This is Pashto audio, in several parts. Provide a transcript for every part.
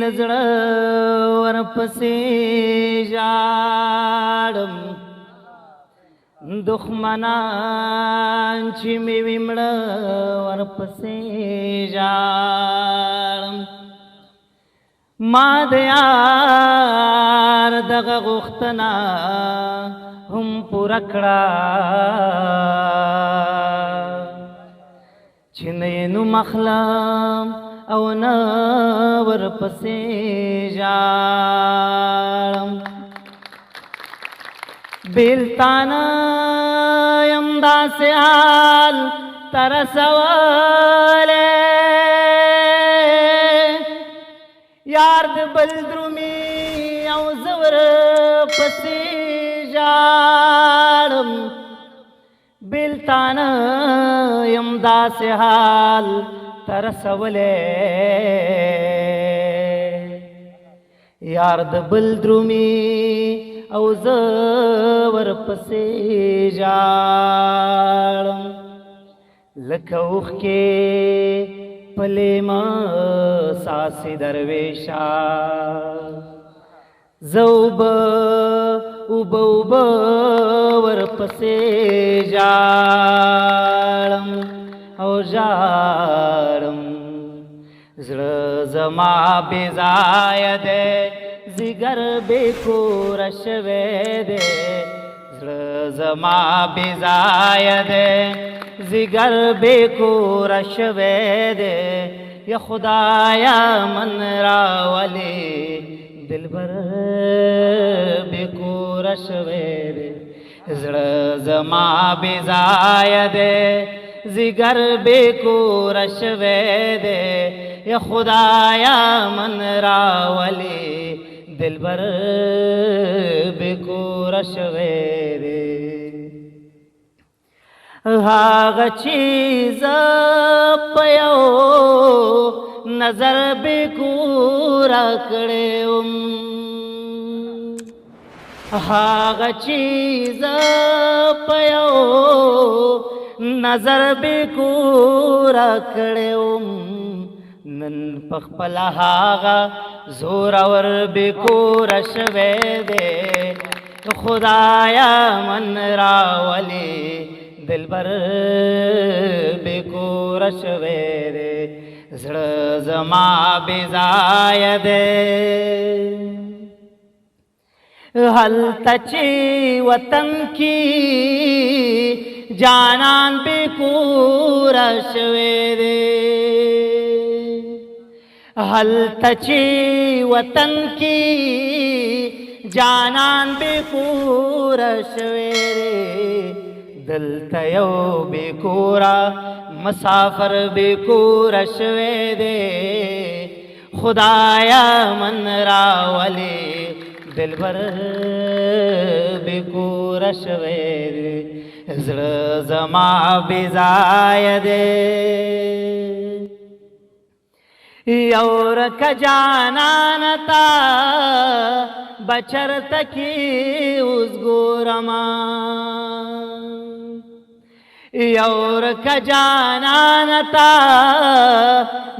لزړه ورپسې ژاړم دښمنان چې مې وي مړه ورپسې ژاړم ما د یار دغه غوښتنه هم پوره کړه چې نه یې نوم اخلم او نه ورپسې ژاړم بیلتانه یم داسې حال ته رسولی یار د بل درومي او زه ورپسې ژاړم بیلتانه یم داسې حال ته رسولی یار د بل درومي او زه ورپسې ژاړم لکه اوښکې په لیمه ساسې درویشه زه اوبه ورپسې ژاړم او ژاړم زړه زما بې ځایه دی ځیګر بې کوره شوی دی زړه زما بې ځایه دی ځیګر بې کوره شوی دی یا خدایا من راولې دلبر بې کوره شوی دی زړه زما بې ځایه دی ځیګر بې کوره شوی دی یا خدایا من راولې دلبر بې کوره شوی دی هغه چې زه په یو نظر بې کوره کړی وم هغه چې زه په یو نظر بې کوره کړی وم نن پخپله هغه زورور بې کوره شوی دی خدایا من راولې دلبر بې کوره شوی دی زړه زما بې ځایه دی هلته چې وطن کې جانان بې کوره شوی دی هلته چې وطن کې جانان بې کوره شوی دی دلته یو بې کوره مسافر بې کوره شوی دی خدایا من راولې دلبر بې کوره شوی دی زړه زما بې ځایه دی یو ورکه جانان تا بچرته کې اوس ګورما یو ورکه جانان تا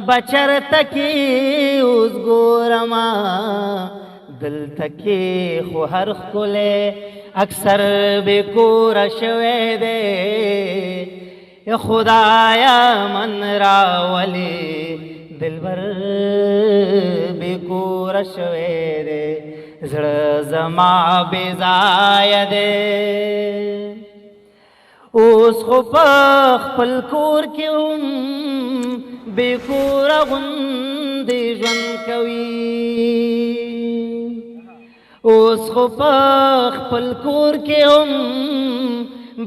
بچرته کې اوس ګورما دلته کې خو هر ښکلی اکثر بې کوره شوی دی یا خدایا من راولې دلبر بې کوره شوی دی زړه زما بې ځایه دی اوس خو په خپل کور کې هم بې کوره غوندې ژوند کوي اوس خو په خپل کور کې هم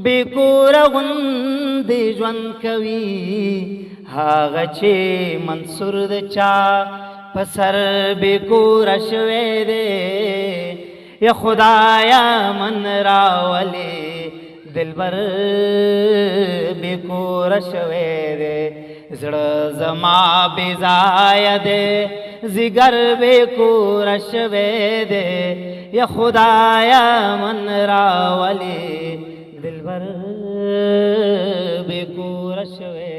بې کوره غوندې ژوند کوي هغه چې منصور د چا په سر بې کوره شوی دی یا خدایا من راولې دلبر بې کوره شوی دی زړه زما بې ځایه دی ځیګر بې کوره شوی دی یا خدایا من راولې دلبر بې کوره شوی